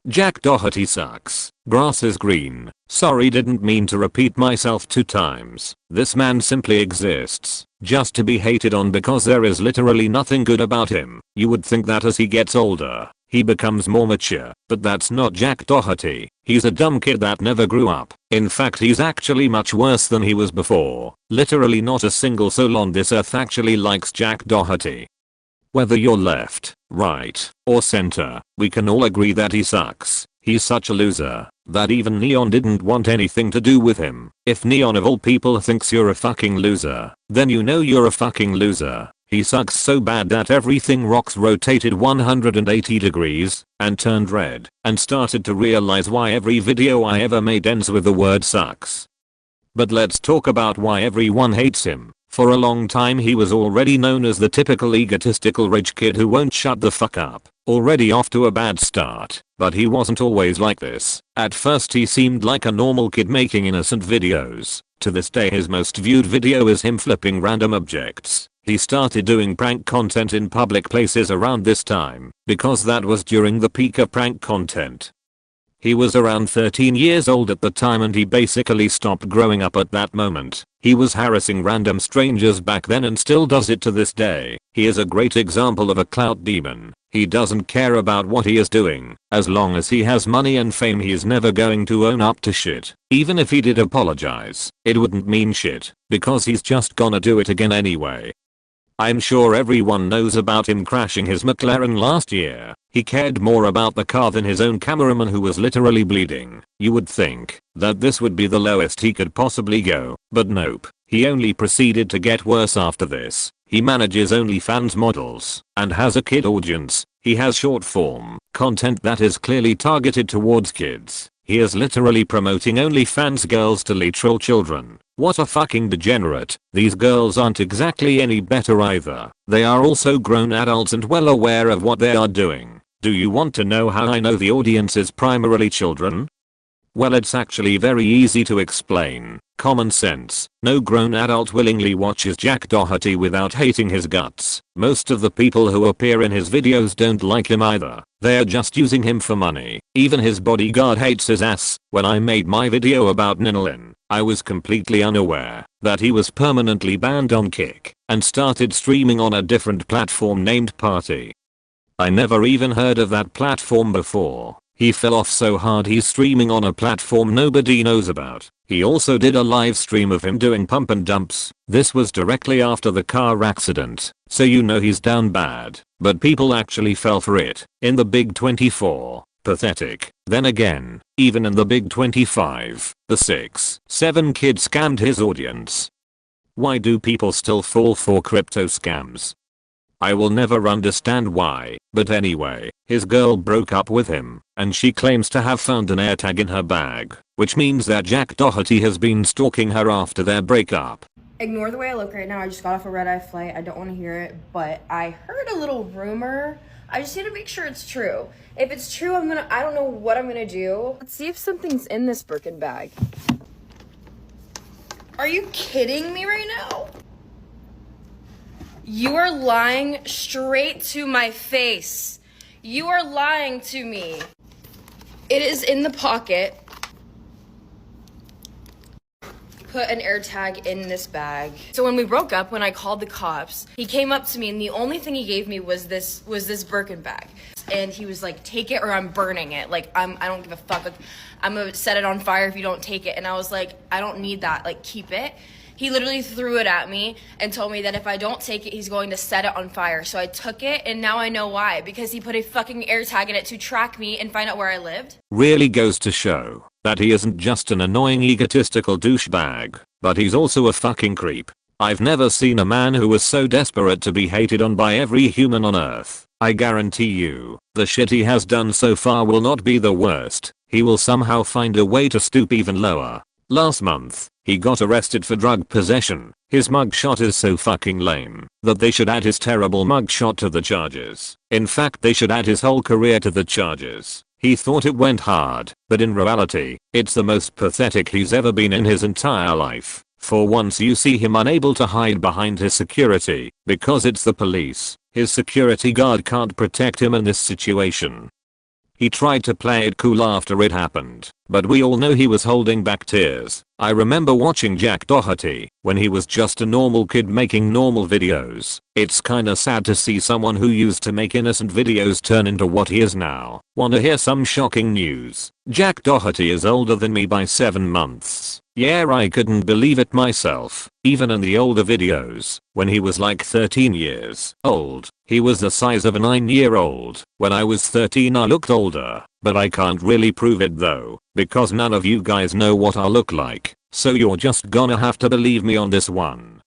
Jack Doherty sucks. Grass is green. Sorry, didn't mean to repeat myself 2 times. This man simply exists just to be hated on because there is literally nothing good about him. You would think that as he gets older, he becomes more mature, but that's not Jack Doherty. He's a dumb kid that never grew up. In fact, he's actually much worse than he was before. Literally not a single soul on this earth actually likes Jack Doherty. Whether you're left, right, or center, we can all agree that he sucks. He's such a loser that even Neon didn't want anything to do with him. If Neon of all people thinks you're a fucking loser, then you know you're a fucking loser. He sucks so bad that everything rocks rotated 180 degrees and turned red and started to realize why every video I ever made ends with the word sucks. But let's talk about why everyone hates him. For a long time he was already known as the typical egotistical rich kid who won't shut the fuck up. Already off to a bad start, but he wasn't always like this. At first he seemed like a normal kid making innocent videos. To this day his most viewed video is him flipping random objects. He started doing prank content in public places around this time, because that was during the peak of prank content. He was around 13 years old at the time and he basically stopped growing up at that moment. He was harassing random strangers back then and still does it to this day. He is a great example of a clout demon. He doesn't care about what he is doing. As long as he has money and fame, he is never going to own up to shit. Even if he did apologize, it wouldn't mean shit, because he's just gonna do it again anyway. I'm sure everyone knows about him crashing his McLaren last year. He cared more about the car than his own cameraman who was literally bleeding. You would think that this would be the lowest he could possibly go, but nope. He only proceeded to get worse after this. He manages OnlyFans models and has a kid audience. He has short form content that is clearly targeted towards kids. He is literally promoting OnlyFans girls to literal children. What a fucking degenerate. These girls aren't exactly any better either. They are also grown adults and well aware of what they are doing. Do you want to know how I know the audience is primarily children? Well, it's actually very easy to explain. Common sense. No grown adult willingly watches Jack Doherty without hating his guts. Most of the people who appear in his videos don't like him either. They are just using him for money. Even his bodyguard hates his ass. When I made my video about Ninolin, I was completely unaware that he was permanently banned on Kick and started streaming on a different platform named Party. I never even heard of that platform before. He fell off so hard he's streaming on a platform nobody knows about. He also did a live stream of him doing pump and dumps. This was directly after the car accident, so you know he's down bad. But people actually fell for it. In the Big 24. Pathetic. Then again, even in the Big 25, the 6-7 kid scammed his audience. Why do people still fall for crypto scams? I will never understand why, but anyway, his girl broke up with him, and she claims to have found an AirTag in her bag, which means that Jack Doherty has been stalking her after their breakup. Ignore the way I look right now. I just got off a red-eye flight. I don't want to hear it, but I heard a little rumor. I just need to make sure it's true. If it's true, I don't know what I'm gonna do. Let's see if something's in this Birkin bag. Are you kidding me right now? You are lying straight to my face. You are lying to me. It is in the pocket. Put an AirTag in this bag. So when we broke up, when I called the cops, he came up to me and the only thing he gave me was this Birkin bag. And he was like, take it or I'm burning it. Like, I don't give a fuck. Like, I'm gonna set it on fire if you don't take it. And I was like, I don't need that. Like, keep it. He literally threw it at me and told me that if I don't take it, he's going to set it on fire. So I took it and now I know why. Because he put a fucking AirTag in it to track me and find out where I lived. Really goes to show that he isn't just an annoying egotistical douchebag, but he's also a fucking creep. I've never seen a man who was so desperate to be hated on by every human on earth. I guarantee you, the shit he has done so far will not be the worst. He will somehow find a way to stoop even lower. Last month, he got arrested for drug possession. His mugshot is so fucking lame that they should add his terrible mugshot to the charges. In fact, they should add his whole career to the charges. He thought it went hard, but in reality, it's the most pathetic he's ever been in his entire life. For once you see him unable to hide behind his security, because it's the police. His security guard can't protect him in this situation. He tried to play it cool after it happened, but we all know he was holding back tears. I remember watching Jack Doherty when he was just a normal kid making normal videos. It's kinda sad to see someone who used to make innocent videos turn into what he is now. Wanna hear some shocking news? Jack Doherty is older than me by 7 months. Yeah, I couldn't believe it myself. Even in the older videos, when he was like 13 years old, he was the size of a 9-year-old. When I was 13 I looked older, but I can't really prove it though, because none of you guys know what I look like, so you're just gonna have to believe me on this one.